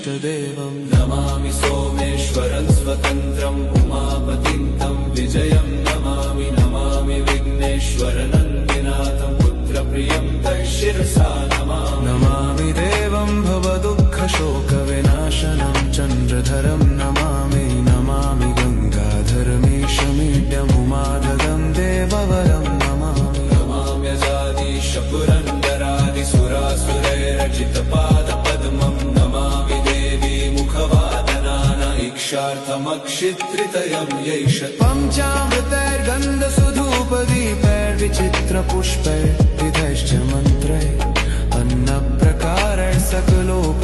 इष्टदेवम् नमामि सोमेश्वरं स्वतन्त्रम् उमापतिं तं विजयं नमामि नमामि विघ्नेश्वरनन्दिनाथं पुत्रप्रियं तैशिरसा नमामि नमामि देवं भवदुःखशोकविनाशनं चन्द्रधरं नमामि नमामि गङ्गाधरमीशमीड्यमुमाधगं देववरं नमामि नमाम्यजादिशपुरन्दरादिसुरासुरैरचितपादपद्मं नमामि देवी मुखवादनान इक्षार्थमक्षित्रितयं यैष पञ्चामृतैर्गन्धसुधूपदीपैर्विचित्रपुष्पैर्विधैश्च मन्त्रैः अन्नप्रकारैः सकलोप